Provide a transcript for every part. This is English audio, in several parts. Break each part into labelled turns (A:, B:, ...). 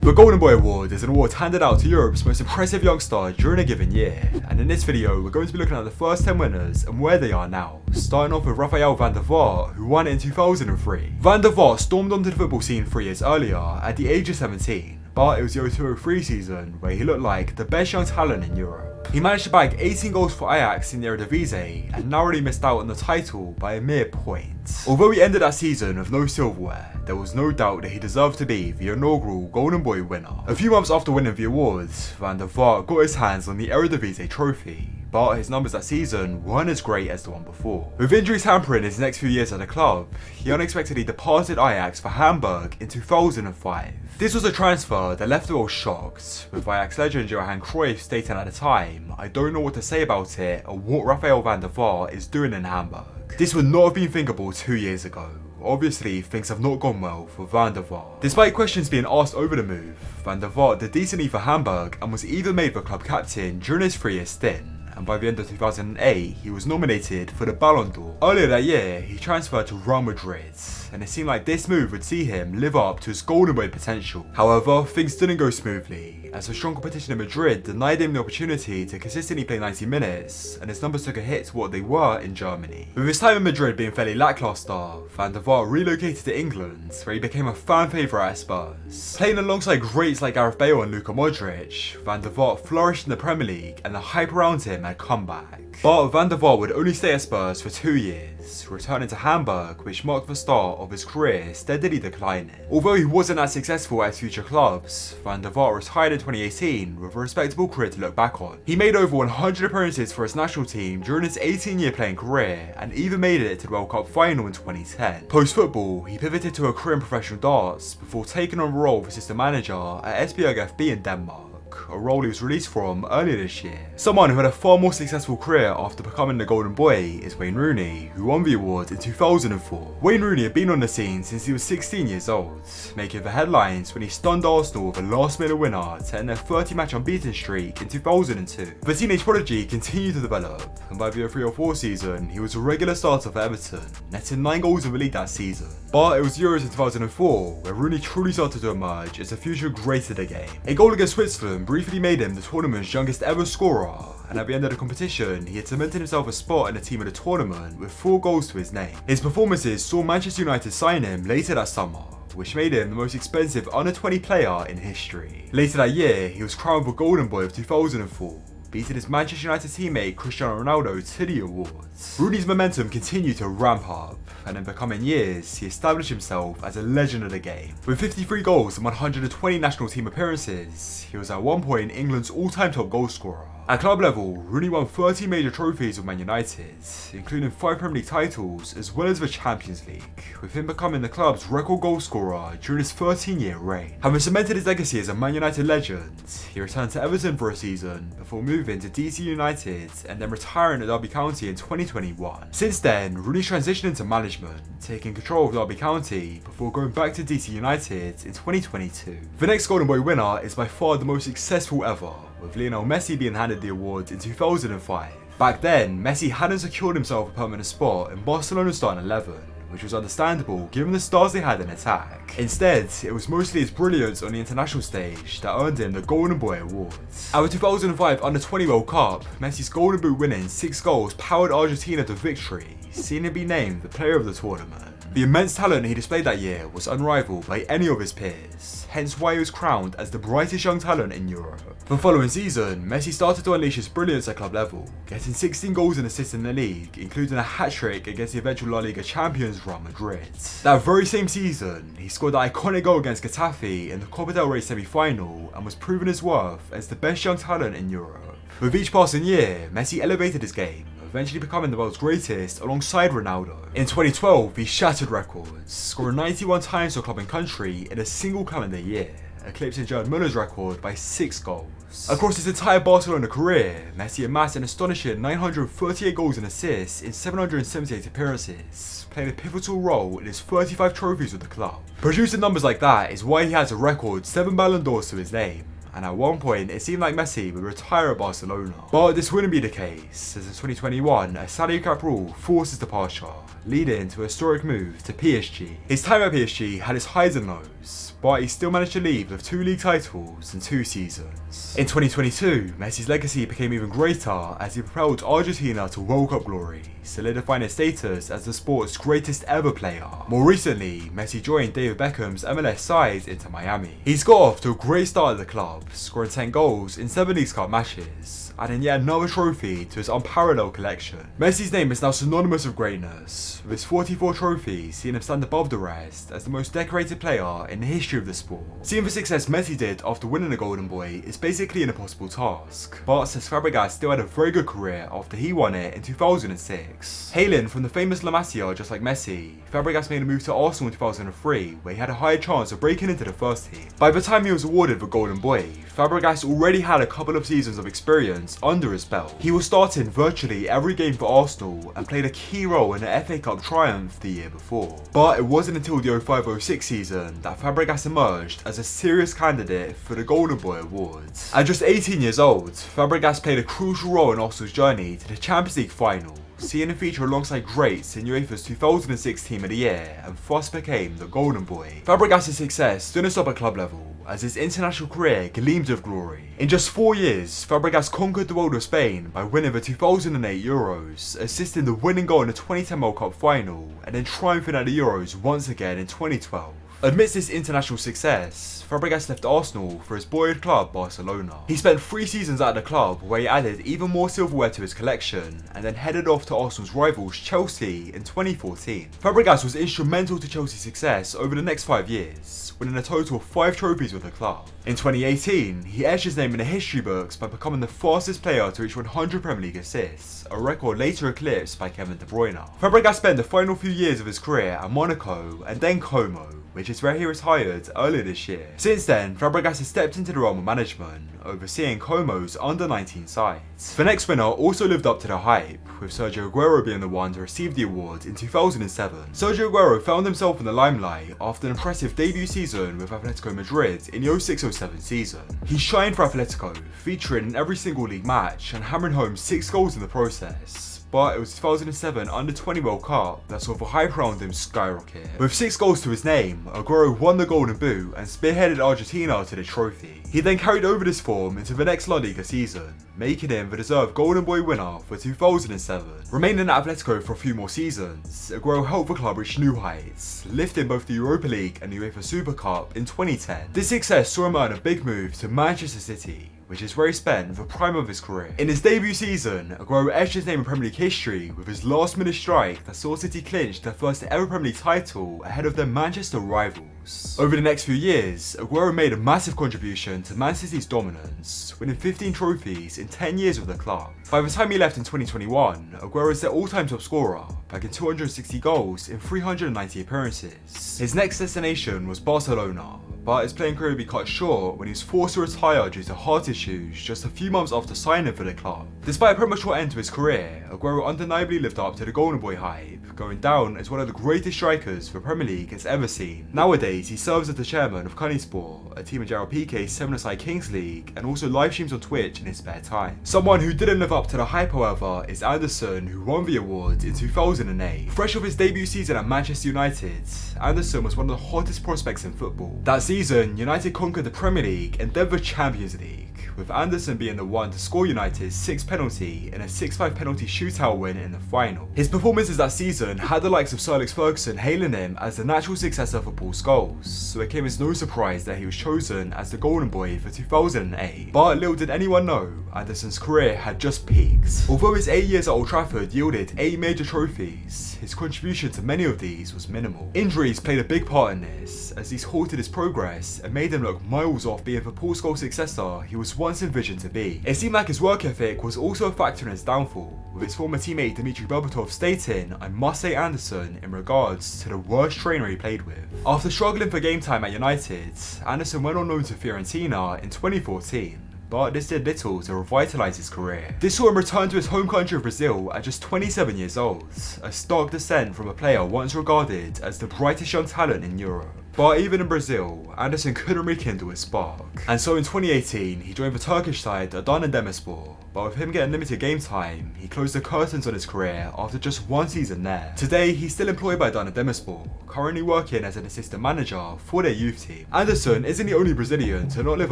A: The Golden Boy Award is an award handed out to Europe's most impressive young star during a given year, and in this video we're going to be looking at the first 10 winners and where they are now, starting off with Rafael Van der Vaart, who won it in 2003. Van der Vaart stormed onto the football scene 3 years earlier at the age of 17, but it was the 02-03 season where he looked like the best young talent in Europe. He managed to bag 18 goals for Ajax in the Eredivisie and narrowly missed out on the title by a mere point. Although he ended that season with no silverware, there was no doubt that he deserved to be the inaugural Golden Boy winner. A few months after winning the awards, Van der Vaart got his hands on the Eredivisie trophy, but his numbers that season weren't as great as the one before. With injuries hampering his next few years at the club, he unexpectedly departed Ajax for Hamburg in 2005. This was a transfer that left the world shocked, with Ajax legend Johan Cruyff stating at the time, "I don't know what to say about it or what Rafael Van der Vaart is doing in Hamburg." This would not have been thinkable 2 years ago. Obviously, things have not gone well for Van der Vaart. Despite questions being asked over the move, Van der Vaart did decently for Hamburg and was even made the club captain during his 3-year stint. And by the end of 2008, he was nominated for the Ballon d'Or. Earlier that year, he transferred to Real Madrid, and it seemed like this move would see him live up to his Golden Boy potential. However, things didn't go smoothly, as the strong competition in Madrid denied him the opportunity to consistently play 90 minutes, and his numbers took a hit to what they were in Germany. With his time in Madrid being fairly lackluster, Van der Vaart relocated to England, where he became a fan favourite at Spurs. Playing alongside greats like Gareth Bale and Luka Modric, Van der Vaart flourished in the Premier League, and the hype around him had come back. But Van der Vaart would only stay at Spurs for 2 years, returning to Hamburg, which marked the start of his career steadily declining. Although he wasn't as successful at his future clubs, Van der Vaart retired in 2018 with a respectable career to look back on. He made over 100 appearances for his national team during his 18-year playing career, and even made it to the World Cup final in 2010. Post-football, he pivoted to a career in professional darts before taking on a role of assistant manager at Esbjerg FB in Denmark, a role he was released from earlier this year. Someone who had a far more successful career after becoming the Golden Boy is Wayne Rooney, who won the award in 2004. Wayne Rooney had been on the scene since he was 16 years old, making the headlines when he stunned Arsenal with a last-minute winner to end their 30-match unbeaten streak in 2002. The teenage prodigy continued to develop, and by the 03-04 season, he was a regular starter for Everton, netting 9 goals in the league that season. But it was Euros in 2004 where Rooney truly started to emerge as a future great of the game. A goal against Switzerland briefly made him the tournament's youngest ever scorer, and at the end of the competition, he had cemented himself a spot in the team of the tournament with 4 goals to his name. His performances saw Manchester United sign him later that summer, which made him the most expensive under-20 player in history. Later that year, he was crowned the Golden Boy of 2004, beating his Manchester United teammate Cristiano Ronaldo to the awards. Rooney's momentum continued to ramp up, and in the coming years, he established himself as a legend of the game. With 53 goals and 120 national team appearances, he was at one point England's all-time top goal scorer. At club level, Rooney won 30 major trophies with Man United, including 5 Premier League titles as well as the Champions League, with him becoming the club's record goal scorer during his 13-year reign. Having cemented his legacy as a Man United legend, he returned to Everton for a season before moving to DC United and then retiring at Derby County in 2021. Since then, Rooney transitioned into management, taking control of Derby County before going back to DC United in 2022. The next Golden Boy winner is by far the most successful ever, with Lionel Messi being handed the award in 2005. Back then, Messi hadn't secured himself a permanent spot in Barcelona's starting 11, which was understandable given the stars they had in attack. Instead, it was mostly his brilliance on the international stage that earned him the Golden Boy Awards. At the 2005 Under-20 World Cup, Messi's Golden Boot winning 6 goals powered Argentina to victory, seeing him be named the player of the tournament. The immense talent he displayed that year was unrivaled by any of his peers, hence why he was crowned as the brightest young talent in Europe. The following season, Messi started to unleash his brilliance at club level, getting 16 goals and assists in the league, including a hat-trick against the eventual La Liga champions Real Madrid. That very same season, he scored the iconic goal against Getafe in the Copa del Rey semi-final and was proven his worth as the best young talent in Europe. With each passing year, Messi elevated his game, eventually becoming the world's greatest alongside Ronaldo. In 2012, he shattered records, scoring 91 times for club and country in a single calendar year, eclipsing Gerd Muller's record by 6 goals. Across his entire Barcelona career, Messi amassed an astonishing 938 goals and assists in 778 appearances, playing a pivotal role in his 35 trophies with the club. Producing numbers like that is why he has a record 7 Ballon d'Ors to his name, and at one point it seemed like Messi would retire at Barcelona. But this wouldn't be the case, as in 2021 a salary cap rule forced his departure, leading to a historic move to PSG. His time at PSG had its highs and lows, but he still managed to leave with 2 league titles in 2 seasons. In 2022, Messi's legacy became even greater as he propelled Argentina to World Cup glory, solidifying his status as the sport's greatest ever player. More recently, Messi joined David Beckham's MLS side Inter Miami. He's got off to a great start at the club, scoring 10 goals in 7 League Cup matches, adding yet another trophy to his unparalleled collection. Messi's name is now synonymous with greatness, with his 44 trophies seeing him stand above the rest as the most decorated player in the history of the sport. Seeing the success Messi did after winning the Golden Boy is basically an impossible task, but Cesc Fàbregas still had a very good career after he won it in 2006. Hailing from the famous La Masia just like Messi, Fàbregas made a move to Arsenal in 2003 where he had a higher chance of breaking into the first team. By the time he was awarded the Golden Boy, Fàbregas already had a couple of seasons of experience under his belt. He was starting virtually every game for Arsenal and played a key role in the FA Cup triumph the year before. But it wasn't until the 05-06 season that Fàbregas emerged as a serious candidate for the Golden Boy awards. At just 18 years old, Fàbregas played a crucial role in Arsenal's journey to the Champions League final, seeing him feature alongside greats in UEFA's 2006 Team of the Year and thus became the Golden Boy. Fàbregas' success didn't stop at club level, as his international career gleamed with glory. In just 4 years, Fàbregas conquered the world of Spain by winning the 2008 Euros, assisting the winning goal in the 2010 World Cup final, and then triumphing at the Euros once again in 2012. Amidst this international success, Fàbregas left Arsenal for his boyhood club Barcelona. He spent 3 seasons at the club where he added even more silverware to his collection and then headed off to Arsenal's rivals Chelsea in 2014. Fàbregas was instrumental to Chelsea's success over the next 5 years, winning a total of 5 trophies with the club. In 2018, he etched his name in the history books by becoming the fastest player to reach 100 Premier League assists, a record later eclipsed by Kevin De Bruyne. Fàbregas spent the final few years of his career at Monaco and then Como, which is where he retired earlier this year. Since then, Fàbregas has stepped into the realm of management, overseeing Como's under-19 sides. The next winner also lived up to the hype, with Sergio Agüero being the one to receive the award in 2007. Sergio Agüero found himself in the limelight after an impressive debut season with Atletico Madrid in the 06-07 season. He shined for Atletico, featuring in every single league match and hammering home 6 goals in the process. But it was 2007 Under-20 World Cup that saw the hype around him skyrocket. With 6 goals to his name, Agüero won the Golden Boot and spearheaded Argentina to the trophy. He then carried over this form into the next La Liga season, making him the deserved Golden Boy winner for 2007. Remaining at Atletico for a few more seasons, Agüero helped the club reach new heights, lifting both the Europa League and the UEFA Super Cup in 2010. This success saw him earn a big move to Manchester City, which is where he spent the prime of his career. In his debut season, Agüero etched his name in Premier League history with his last-minute strike that saw City clinch their first ever Premier League title ahead of their Manchester rivals. Over the next few years, Agüero made a massive contribution to Man City's dominance, winning 15 trophies in 10 years with the club. By the time he left in 2021, Agüero is their all-time top scorer, bagging 260 goals in 390 appearances. His next destination was Barcelona, but his playing career would be cut short when he was forced to retire due to heart issues just a few months after signing for the club. Despite a premature end to his career, Agüero undeniably lived up to the Golden Boy hype, going down as one of the greatest strikers the Premier League has ever seen. Nowadays, he serves as the chairman of Cunningsport, a team in Gerald Piqué's 7-a-side Kings League, and also live streams on Twitch in his spare time. Someone who didn't live up to the hype, however, is Anderson, who won the award in 2008. Fresh off his debut season at Manchester United, Anderson was one of the hottest prospects in football. That season, United conquered the Premier League and then the Champions League, with Anderson being the one to score United's 6th penalty in a 6-5 penalty shootout win in the final. His performances that season had the likes of Sir Alex Ferguson hailing him as the natural successor for Paul Scholes, so it came as no surprise that he was chosen as the Golden Boy for 2008. But little did anyone know, Anderson's career had just peaked. Although his 8 years at Old Trafford yielded 8 major trophies, his contribution to many of these was minimal. Injuries played a big part in this, as these halted his progress and made him look miles off being the Paul Scholes successor he was once envisioned to be. It seemed like his work ethic was also a factor in his downfall, with his former teammate Dmitry Berbatov stating, "I must say Anderson," in regards to the worst trainer he played with. After struggling for game time at United, Anderson went on loan to Fiorentina in 2014. But this did little to revitalise his career. This saw him return to his home country of Brazil at just 27 years old, a stark descent from a player once regarded as the brightest young talent in Europe. But even in Brazil, Anderson couldn't rekindle his spark. And so in 2018, he joined the Turkish side Adana Demirspor, but with him getting limited game time, he closed the curtains on his career after just one season there. Today, he's still employed by Adana Demirspor, currently working as an assistant manager for their youth team. Anderson isn't the only Brazilian to not live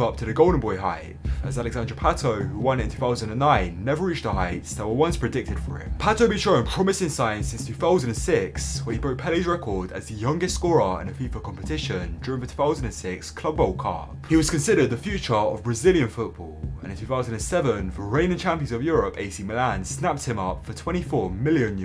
A: up to the Golden Boy hype, as Alexandre Pato, who won it in 2009, never reached the heights that were once predicted for him. Pato been showing promising signs since 2006, when he broke Pele's record as the youngest scorer in a FIFA competition during the 2006 Club World Cup. He was considered the future of Brazilian football, and in 2007, the reigning champions of Europe AC Milan snapped him up for €24 million.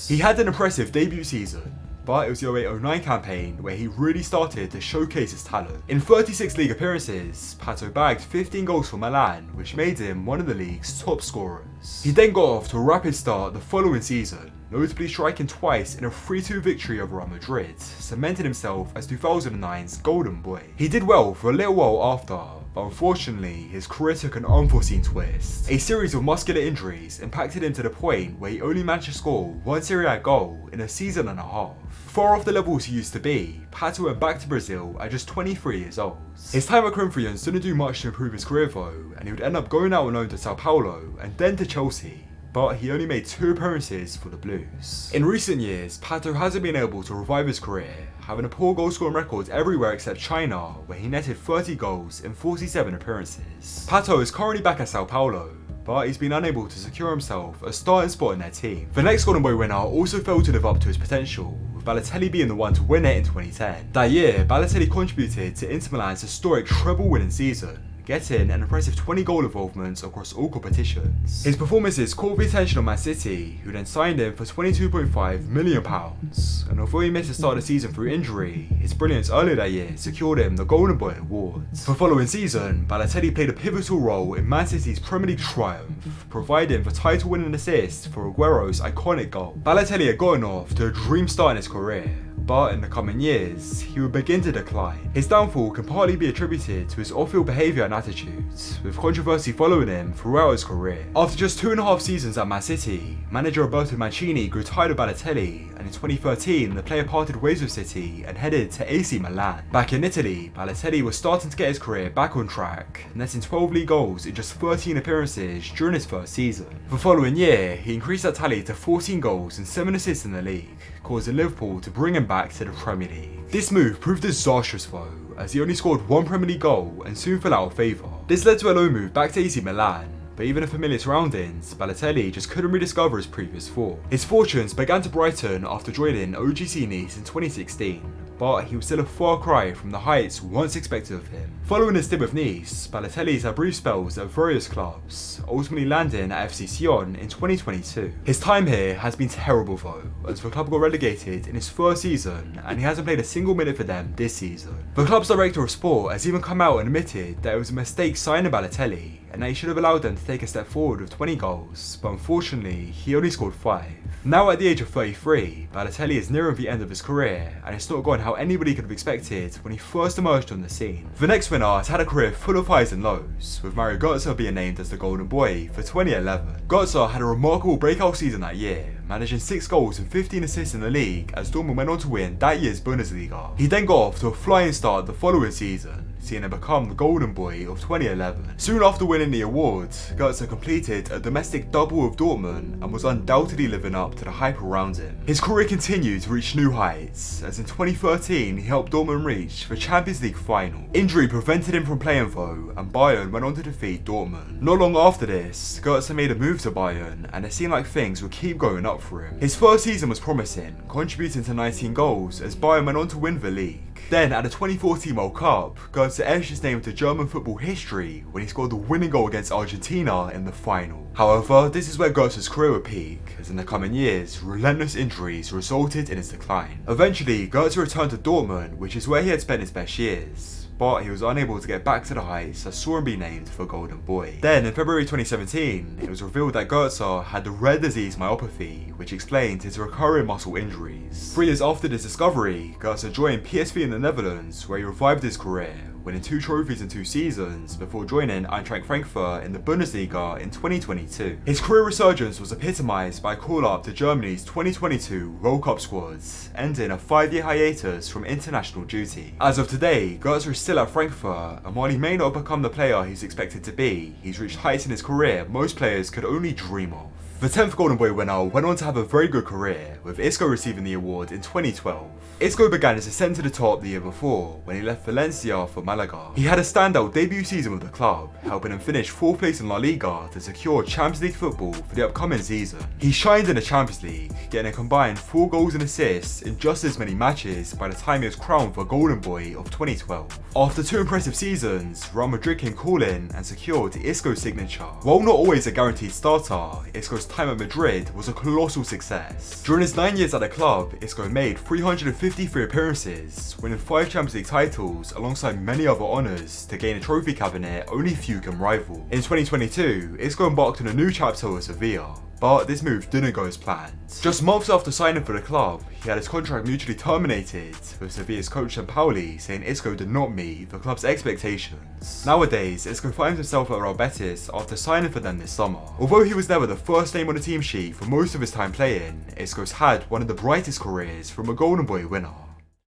A: He had an impressive debut season, but it was the 08-09 campaign where he really started to showcase his talent. In 36 league appearances, Pato bagged 15 goals for Milan, which made him one of the league's top scorers. He then got off to a rapid start the following season, notably striking twice in a 3-2 victory over Real Madrid, cementing himself as 2009's Golden Boy. He did well for a little while after, but unfortunately, his career took an unforeseen twist. A series of muscular injuries impacted him to the point where he only managed to score one Serie A goal in a season and a half. Far off the levels he used to be, Pato went back to Brazil at just 23 years old. His time at Corinthians didn't do much to improve his career though, and he would end up going out on loan to Sao Paulo and then to Chelsea, but he only made 2 appearances for the Blues. In recent years, Pato hasn't been able to revive his career, having a poor goal scoring record everywhere except China, where he netted 30 goals in 47 appearances. Pato is currently back at Sao Paulo, but he's been unable to secure himself a starting spot in their team. The next Golden Boy winner also failed to live up to his potential, with Balotelli being the one to win it in 2010. That year, Balotelli contributed to Inter Milan's historic treble-winning season, getting an impressive 20 goal involvements across all competitions. His performances caught the attention of Man City, who then signed him for £22.5 million. And although he missed the start of the season through injury, his brilliance earlier that year secured him the Golden Boy award. The following season, Balotelli played a pivotal role in Man City's Premier League triumph, providing the title-winning assist for Agüero's iconic goal. Balotelli had gotten off to a dream start in his career, but in the coming years, he would begin to decline. His downfall can partly be attributed to his off-field behaviour and attitudes, with controversy following him throughout his career. After just 2.5 seasons at Man City, manager Roberto Mancini grew tired of Balotelli, and in 2013, the player parted ways with City and headed to AC Milan. Back in Italy, Balotelli was starting to get his career back on track, netting 12 league goals in just 13 appearances during his first season. The following year, he increased that tally to 14 goals and 7 assists in the league, causing Liverpool to bring him back to the Premier League. This move proved disastrous though, as he only scored 1 Premier League goal and soon fell out of favour. This led to a loan move back to AC Milan, but even in familiar surroundings, Balotelli just couldn't rediscover his previous form. His fortunes began to brighten after joining OGC Nice in 2016, but he was still a far cry from the heights once expected of him. Following his stint with Nice, Balotelli's had brief spells at various clubs, ultimately landing at FC Sion in 2022. His time here has been terrible though, as the club got relegated in his first season and he hasn't played a single minute for them this season. The club's director of sport has even come out and admitted that it was a mistake signing Balotelli, and that he should have allowed them to take a step forward with 20 goals, but unfortunately he only scored 5. Now at the age of 33, Balotelli is nearing the end of his career, and it's not gone how anybody could have expected when he first emerged on the scene. The next winner has had a career full of highs and lows, with Mario Götze being named as the Golden Boy for 2011. Götze had a remarkable breakout season that year, managing 6 goals and 15 assists in the league as Dortmund went on to win that year's Bundesliga. He then got off to a flying start the following season, seeing him become the Golden Boy of 2011. Soon after winning the award, Götze completed a domestic double with Dortmund and was undoubtedly living up to the hype around him. His career continued to reach new heights, as in 2013 he helped Dortmund reach the Champions League final. Injury prevented him from playing though, and Bayern went on to defeat Dortmund. Not long after this, Götze made a move to Bayern, and it seemed like things would keep going up for him. His first season was promising, contributing to 19 goals as Bayern went on to win the league. Then at the 2014 World Cup, Götze etched his name into German football history when he scored the winning goal against Argentina in the final. However, this is where Götze's career would peak, as in the coming years, relentless injuries resulted in his decline. Eventually, Götze returned to Dortmund, which is where he had spent his best years, but he was unable to get back to the heights that saw him be named for Golden Boy. Then in February 2017, it was revealed that Götze had the rare disease myopathy, which explained his recurring muscle injuries. 3 years after this discovery, Götze joined PSV in the Netherlands, where he revived his career, winning 2 trophies in 2 seasons before joining Eintracht Frankfurt in the Bundesliga in 2022. His career resurgence was epitomised by a call-up to Germany's 2022 World Cup squads, ending a 5-year hiatus from international duty. As of today, Götze is still at Frankfurt, and while he may not have become the player he's expected to be, he's reached heights in his career most players could only dream of. The 10th Golden Boy winner went on to have a very good career, with Isco receiving the award in 2012. Isco began his ascent to the top the year before, when he left Valencia for Malaga. He had a standout debut season with the club, helping him finish 4th place in La Liga to secure Champions League football for the upcoming season. He shined in the Champions League, getting a combined 4 goals and assists in just as many matches by the time he was crowned for Golden Boy of 2012. After 2 impressive seasons, Real Madrid came calling and secured Isco's signature. While not always a guaranteed starter, Isco's time at Madrid was a colossal success. During his 9 years at the club, Isco made 353 appearances, winning 5 Champions League titles alongside many other honours to gain a trophy cabinet only few can rival. In 2022, Isco embarked on a new chapter with Sevilla, but this move didn't go as planned. Just months after signing for the club, he had his contract mutually terminated, with Sevilla's coach Sampaoli saying Isco did not meet the club's expectations. Nowadays, Isco finds himself at Real Betis after signing for them this summer. Although he was never the first name on the team sheet for most of his time playing, Isco's had one of the brightest careers from a Golden Boy winner.